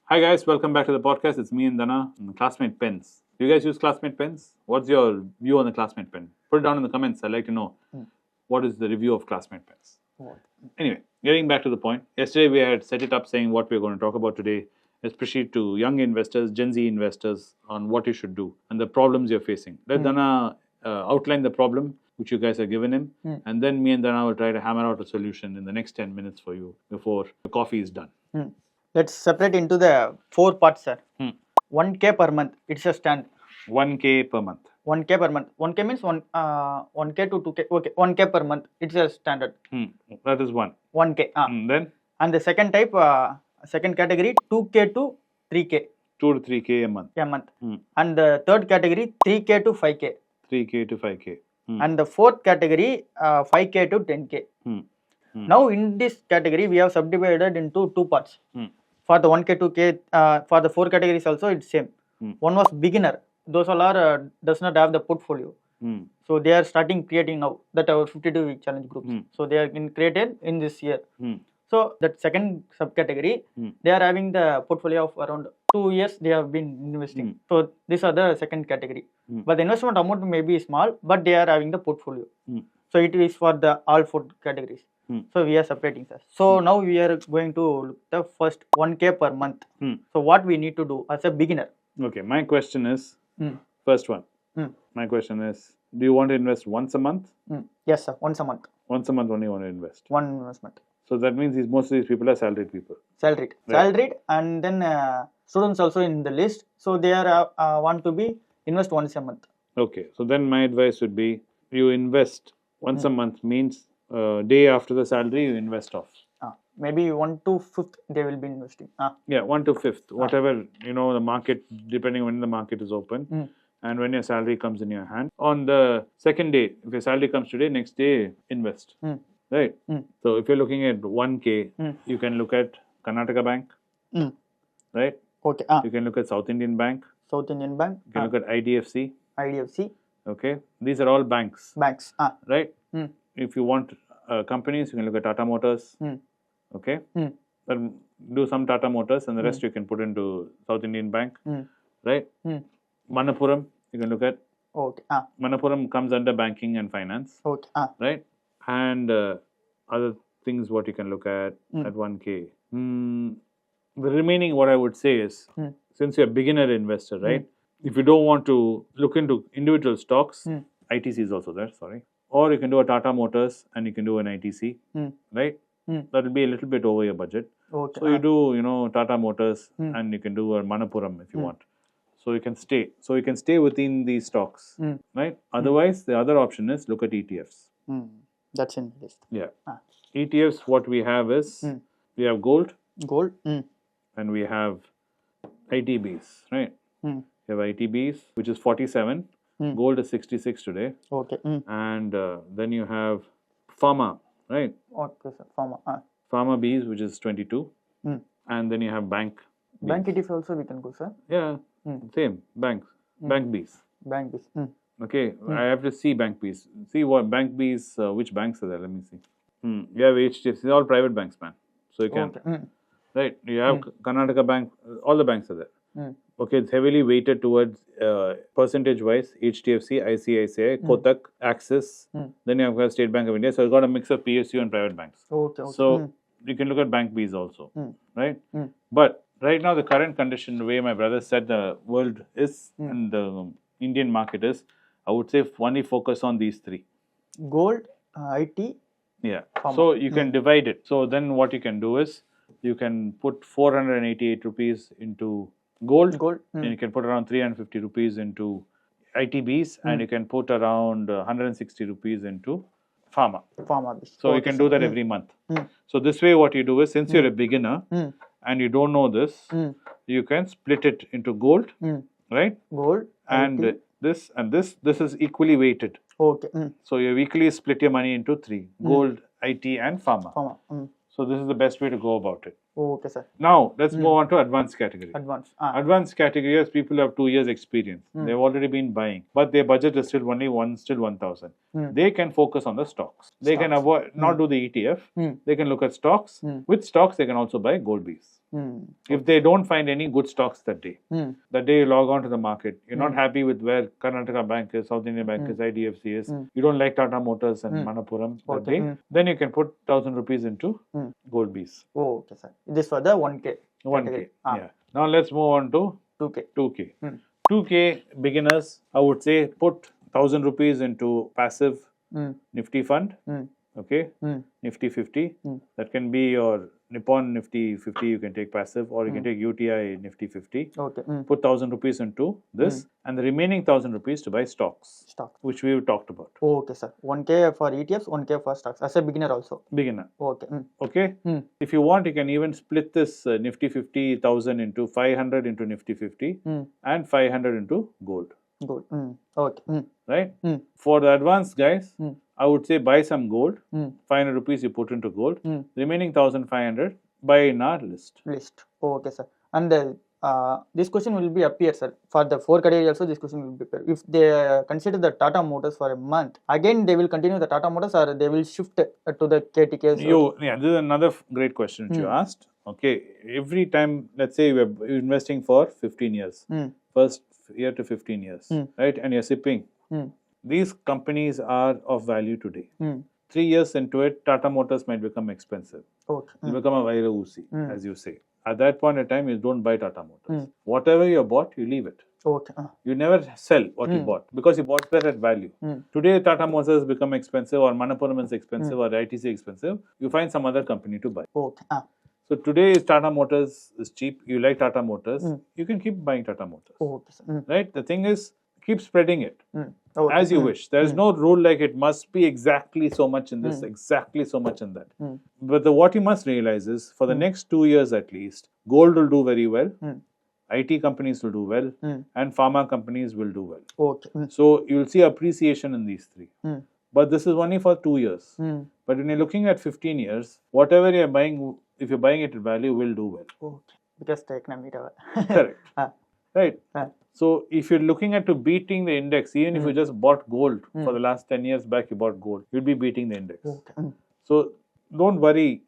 Hi guys, welcome back to the podcast. It's me and Dhana and the Classmate pens. Do you guys use Classmate pens? What's your view on the Classmate pen? Put it down in the comments. I'd like to know what is the review of Classmate pens. Anyway, getting back to the point. Yesterday we had set it up saying what we're going to talk about today, especially to young investors, Gen Z investors, on what you should do and the problems you're facing. Let Dhana outline the problem which you guys have given him, and then me and Dhana will try to hammer out a solution in the next 10 minutes for you before the coffee is done. Let's separate into the 4 parts, sir. 1K per month. It's a stand. 1K per month. 1K per month. 1K means 1K to 2K. Okay, 1K per month. It's a standard. That is one. 1K. Then? And the second type, second category, 2K to 3K. 2 to 3K a month. A month. And the third category, 3K to 5K. 3K to 5K. And the fourth category, 5K to 10K. Now in this category, we have subdivided into 2 parts. For the 1K, 2K, for the 4 categories also, it's same. One was beginner. Those all are does not have the portfolio. So they are starting creating now that our 52-week challenge groups. So they are created in this year. So that second subcategory, they are having the portfolio of around 2 years they have been investing. So these are the second category. But the investment amount may be small, but they are having the portfolio. So it is for the all 4 categories. So we are separating that. So now we are going to look the first 1K per month. So what we need to do as a beginner? Okay, my question is, first one. My question is, do you want to invest once a month? Yes, sir. Once a month. Once a month only you want to invest. One investment. So that means most of these people are salaried people. Salaried. Right. Salaried, and then students also in the list. So they are want to be invest once a month. Okay, so then my advice would be, you invest once a month means day after the salary you invest off. Maybe 1 to 5th they will be investing. Yeah, 1 to 5th, whatever, the market, depending when the market is open and when your salary comes in your hand. On the second day, if your salary comes today, next day invest. Right? So if you're looking at 1K, you can look at Karnataka Bank. Right? Okay. You can look at South Indian Bank. South Indian Bank. You can look at IDFC. IDFC. Okay. These are all banks. Banks. Right? If you want companies, you can look at Tata Motors. Okay. Then do some Tata Motors and the rest you can put into South Indian Bank. Right? Manappuram, you can look at. Okay. Manappuram comes under banking and finance. Okay. Right? And other things what you can look at 1K. The remaining what I would say is, since you're a beginner investor, right? If you don't want to look into individual stocks, ITC is also there, sorry. Or you can do a Tata Motors and you can do an ITC, right? That will be a little bit over your budget. Okay. So you do, Tata Motors and you can do a Manappuram if you want. So you can stay. So you can stay within these stocks, right? Otherwise, the other option is look at ETFs. That's in the list. Yeah. ETFs, what we have is, we have gold. Gold. And we have ITBs, right? We have ITBs, which is 47. Gold is 66 today. Okay. And then you have Pharma, right? Okay, sir. Pharma. Pharma Bs, which is 22. And then you have Bank Bs. Bank ETF also we can go, sir. Yeah, same. Banks. Bank Bs. Bank Bs. Okay, I have to see Bank Bs. See what Bank Bs, which banks are there? Let me see. You have HDFC, all private banks, man. So you can. Okay. Right, you have Karnataka Bank, all the banks are there. Okay, it's heavily weighted towards percentage-wise, HDFC, ICICI, Kotak, Axis, then you have State Bank of India. So you've got a mix of PSU and private banks. Okay. So you can look at Bank Bs also, right? But right now, the current condition, the way my brother said the world is and the Indian market is, I would say only focus on these 3. Gold, IT. Yeah, Pharma. So you can divide it. So then what you can do is, you can put 488 rupees into gold, and you can put around 350 rupees into ITBs, and you can put around 160 rupees into Pharma. So you can do that every month. So this way what you do is, since you're a beginner and you don't know this, you can split it into gold, right? Gold, and IT. This is equally weighted. Okay. So you weekly split your money into 3, gold, IT and Pharma. So this is the best way to go about it. Okay, sir. Now, let's move on to advanced category. Advanced category is people who have 2 years experience. They've already been buying, but their budget is still only 1,000. They can focus on the stocks. They can avoid, not do the ETF. They can look at stocks. With stocks, they can also buy gold Bs. If they don't find any good stocks that day you log on to the market, you're not happy with where Karnataka Bank is, South Indian Bank is, IDFC is, you don't like Tata Motors and Manappuram that day, then you can put 1,000 rupees into gold bees. Oh, okay, sir. This for the 1K. 1K, yeah. Now let's move on to 2K. 2K. 2K beginners, I would say put 1,000 rupees into passive Nifty fund. Okay, Nifty 50. That can be your Nippon Nifty 50, you can take passive, or you can take UTI Nifty 50. Okay. Put 1,000 rupees into this, and the remaining 1,000 rupees to buy stocks, which we talked about. Okay, sir. 1K for ETFs, 1K for stocks. As a beginner also. Beginner. Okay. Okay. If you want, you can even split this Nifty 50,000 into 500 into Nifty 50 and 500 into gold. Gold. Okay. Right? For the advanced guys, I would say buy some gold. 500 rupees you put into gold. Remaining 1,500 buy in our list. Okay, sir. And this question will be appear, sir. For the 4 category also, this question will be appear. If they consider the Tata Motors for a month, again they will continue the Tata Motors, or they will shift to the KTKs? Yeah, this is another great question which you asked. Okay, every time, let's say you're investing for 15 years, first year to 15 years, right? And you're sipping. These companies are of value today. 3 years into it, Tata Motors might become expensive. Okay. It'll become a Vaira Usi, as you say. At that point in time, you don't buy Tata Motors. Whatever you bought, you leave it. Okay. You never sell what you bought because you bought that at value. Today, Tata Motors become expensive, or Manappuram is expensive, or ITC expensive. You find some other company to buy. Okay. So today, Tata Motors is cheap. You like Tata Motors, you can keep buying Tata Motors. Okay. Right? The thing is, keep spreading it. Okay. As you wish. There is no rule like it must be exactly so much in this, exactly so much in that. But what you must realize is, for the next 2 years at least, gold will do very well, IT companies will do well, and pharma companies will do well. Okay. So you will see appreciation in these three. But this is only for 2 years. But when you're looking at 15 years, whatever you're buying, if you're buying it at value, will do well. Okay. Because the economy. Correct. Right. So if you're looking at beating the index, even if you just bought gold for the last 10 years back, you bought gold, you'll be beating the index. Okay. So don't worry,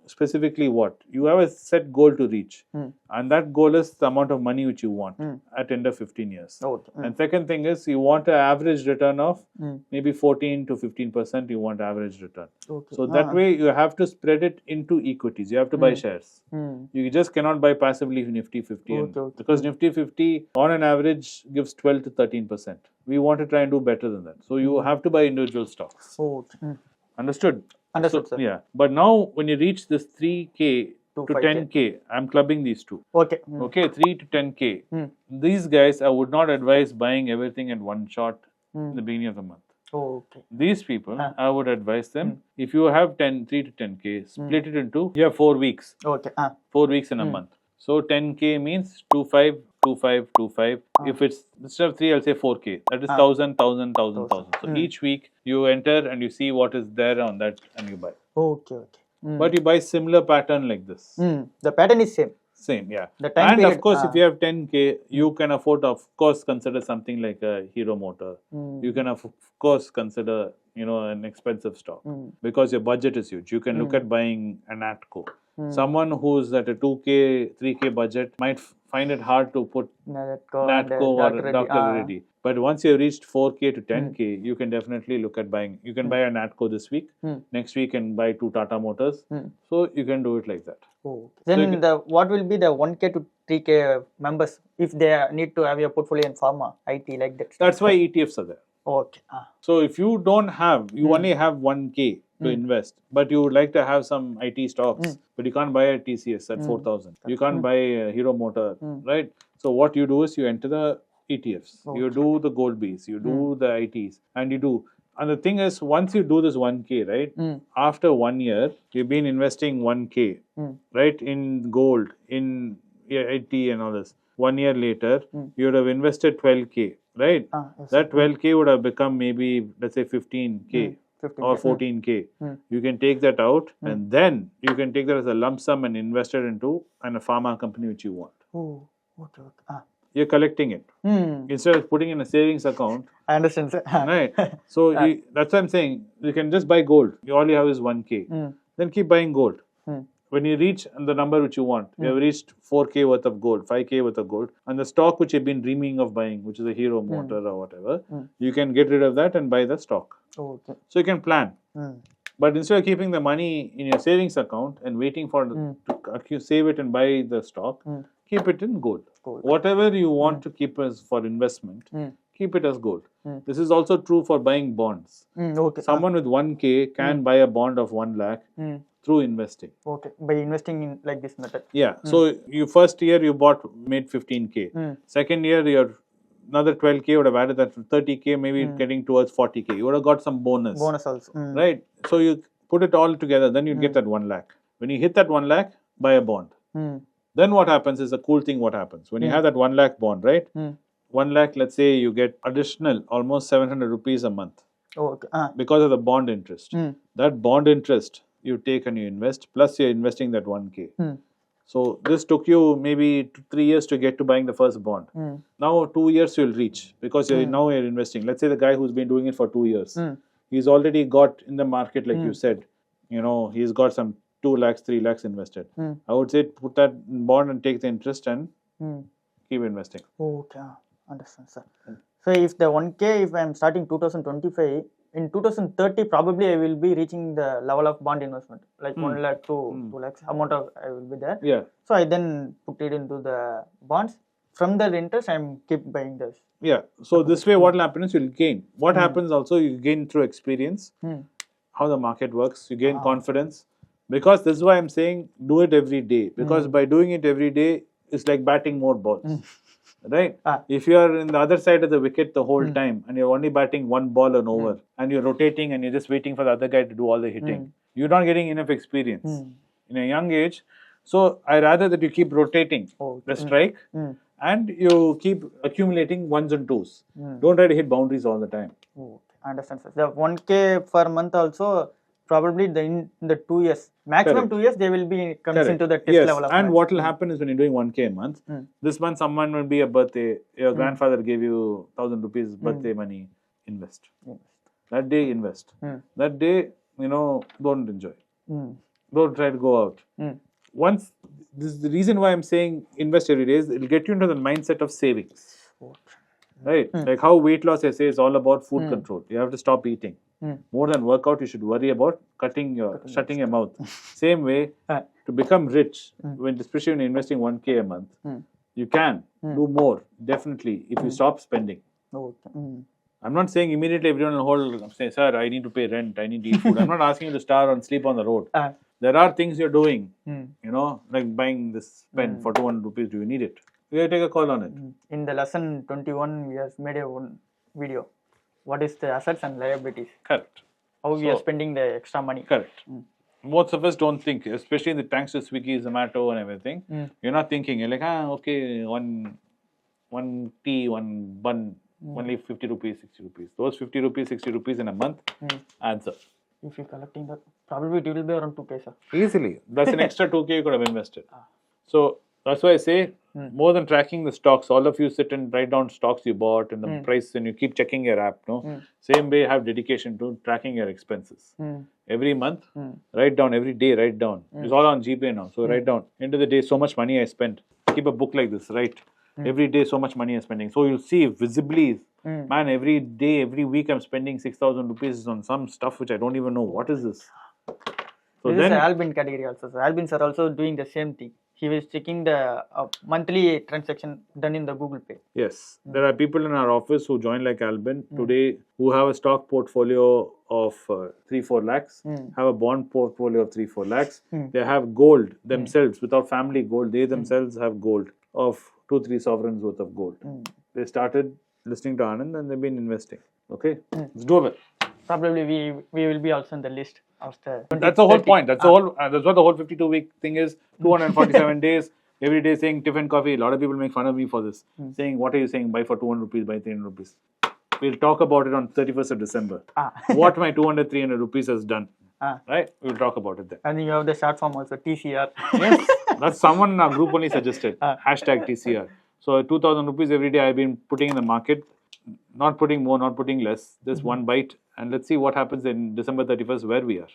specifically what. You have a set goal to reach. And that goal is the amount of money which you want at end of 15 years. Okay. And second thing is, you want an average return of maybe 14 to 15%, you want average return. Okay. So that way you have to spread it into equities. You have to buy shares. You just cannot buy passively Nifty 50. Because Nifty 50 on an average gives 12 to 13%. We want to try and do better than that. So you have to buy individual stocks. Okay. Understood? Understood, sir. Yeah. But now when you reach this 3K to 10K, I'm clubbing these two. Okay. Okay, 3 to 10K. These guys, I would not advise buying everything in one shot in the beginning of the month. Okay. These people, I would advise them, if you have 3 to 10K, split it into, you have 4 weeks. Okay. 4 weeks in a month. So 10K means 25, 25, 25. If it's instead of 3, I'll say 4K. That is 1,000, 1,000, 1,000, 1,000. So each week you enter and you see what is there on that and you buy. Okay. But you buy similar pattern like this. The pattern is same. Same, yeah. The time and period, of course, if you have 10K, you can afford to, of course, consider something like a Hero Motor. You can, of course, consider, an expensive stock because your budget is huge. You can look at buying an Atco. Someone who's at a 2K, 3K budget might find it hard to put Natco or Dr. Reddy. But once you have reached 4K to 10K, you can definitely look at buying. You can buy a Natco this week. Next week, you can buy 2 Tata Motors. So you can do it like that. Oh. Then what will be the 1K to 3K members if they need to have a portfolio in pharma, IT, like that? That's why ETFs are there. Okay. So if you don't have, you only have 1K to invest, but you would like to have some IT stocks, but you can't buy a TCS at 4,000. You can't buy a Hero Motor, right? So what you do is you enter the ETFs, you do the gold bees, you do the ITs, and you do. And the thing is, once you do this 1K, right, after 1 year, you've been investing 1K, right, in gold, in IT and all this. 1 year later, you would have invested 12K, right? Yes. That 12K would have become maybe, let's say, 15K. Or 14K. You can take that out and then you can take that as a lump sum and invest it into a pharma company which you want. Oh, okay. You're collecting it. Instead of putting in a savings account. I understand, sir. Right. So that's what I'm saying. You can just buy gold. All you have is 1K. Then keep buying gold. when you reach the number which you want, you have reached 4K worth of gold, 5K worth of gold, and the stock which you've been dreaming of buying, which is a Hero Motor or whatever, you can get rid of that and buy the stock. Okay. So you can plan. But instead of keeping the money in your savings account and waiting for to save it and buy the stock, keep it in gold. Whatever you want to keep as for investment, keep it as gold. This is also true for buying bonds. Okay. Someone with 1K can buy a bond of 1 lakh through investing. Okay. By investing in like this method. Yeah. So you first year you made 15K. Second year your another 12K would have added that 30K, maybe getting towards 40K. You would have got some bonus. Bonus also. Right. So you put it all together, then you get that 1 lakh. When you hit that 1 lakh, buy a bond. Then what happens is a cool thing. What happens when you have that 1 lakh bond, right? 1 lakh, let's say you get additional almost 700 rupees a month. Okay. Because of the bond interest. That bond interest you take and you invest, plus you're investing that 1K. So this took you maybe 3 years to get to buying the first bond. Now 2 years you'll reach because now you're investing. Let's say the guy who's been doing it for 2 years, he's already got in the market, like you said, he's got some 2 lakhs, 3 lakhs invested. I would say put that in bond and take the interest and keep investing. Okay, understand, sir. So if the 1K, if I'm starting 2025, in 2030 probably I will be reaching the level of bond investment, like 1 lakh to 2 lakhs amount of I will be there. Yeah. So I then put it into the bonds. From the interest, I'm keep buying this. Yeah. So this way, what will happen is you'll gain. What happens also, you gain through experience, how the market works. You gain confidence. Because this is why I'm saying do it every day. Because by doing it every day, it's like batting more balls. Right? If you are in the other side of the wicket the whole time and you're only batting one ball and over and you're rotating and you're just waiting for the other guy to do all the hitting, you're not getting enough experience in a young age. So I rather that you keep rotating the strike and you keep accumulating ones and twos. Don't try to hit boundaries all the time. I understand, sir. The 1K per month also, probably in the 2 years, maximum 2 years, they will be comes into the test level of. And what will happen is when you're doing 1K a month, this month someone will be a birthday, your grandfather gave you 1,000 rupees birthday money, invest. That day, invest. That day, don't enjoy. Don't try to go out. Once, this is the reason why I'm saying invest every day, is it'll get you into the mindset of savings. Right? Like how weight loss, I say, is all about food control. You have to stop eating. More than workout, you should worry about shutting your mouth. Same way, to become rich, especially when you're investing 1K a month, you can do more, definitely, if you stop spending. I'm not saying immediately everyone will say, sir, I need to pay rent, I need to eat food. I'm not asking you to starve and sleep on the road. There are things you're doing, like buying this pen for 200 rupees. Do you need it? You take a call on it. In the lesson 21, we have made one video. What is the assets and liabilities? Correct. How we are spending the extra money. Correct. Most of us don't think, especially in the thanks to Swiggy, Zomato and everything, you're not thinking, you're like, okay, one tea, one bun, only 50 rupees, 60 rupees. Those 50 rupees, 60 rupees in a month adds up. If you're collecting that, probably it will be around 2K, sir. Easily. That's an extra 2K you could have invested. So that's why I say, more than tracking the stocks, all of you sit and write down stocks you bought and the price, and you keep checking your app. Same way, have dedication to tracking your expenses. Every month, write down, every day, write down. It's all on GPay now. So write down, end of the day, so much money I spent. Keep a book like this, right? Every day, so much money I'm spending. So you'll see visibly, man, every day, every week, I'm spending 6,000 rupees on some stuff which I don't even know. What is this? So this is the Albin category also. So Albins are also doing the same thing. He was checking the monthly transaction done in the Google Pay. Yes. There are people in our office who join like Albin today who have a stock portfolio of 3-4 lakhs, have a bond portfolio of 3-4 lakhs. They have gold themselves, without family gold. They themselves have gold of 2-3 sovereigns worth of gold. They started listening to Anand and they've been investing. Okay? It's doable. Probably we will be also in the list of the. That's the whole point. That's the whole. That's what the whole 52-week thing is. 247 days. Every day saying tiffin coffee. A lot of people make fun of me for this. Saying, what are you saying? Buy for 200 rupees, buy 300 rupees. We'll talk about it on 31st of December. What my 200, 300 rupees has done. Right? We'll talk about it then. And you have the short form also, TCR. Yes. That's someone in our group only suggested. Hashtag TCR. So 2,000 rupees every day I've been putting in the market. Not putting more, not putting less. Just one bite. And let's see what happens in December 31st where we are.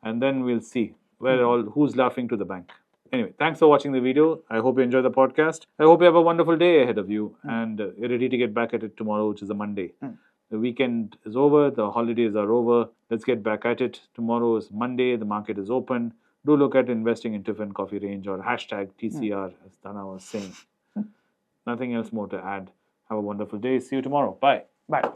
And then we'll see. who's laughing to the bank? Anyway, thanks for watching the video. I hope you enjoyed the podcast. I hope you have a wonderful day ahead of you and you're ready to get back at it tomorrow, which is a Monday. The weekend is over. The holidays are over. Let's get back at it. Tomorrow is Monday. The market is open. Do look at investing in Tiffin Coffee Range or hashtag TCR, as Dhana was saying. Nothing else more to add. Have a wonderful day. See you tomorrow. Bye. Bye.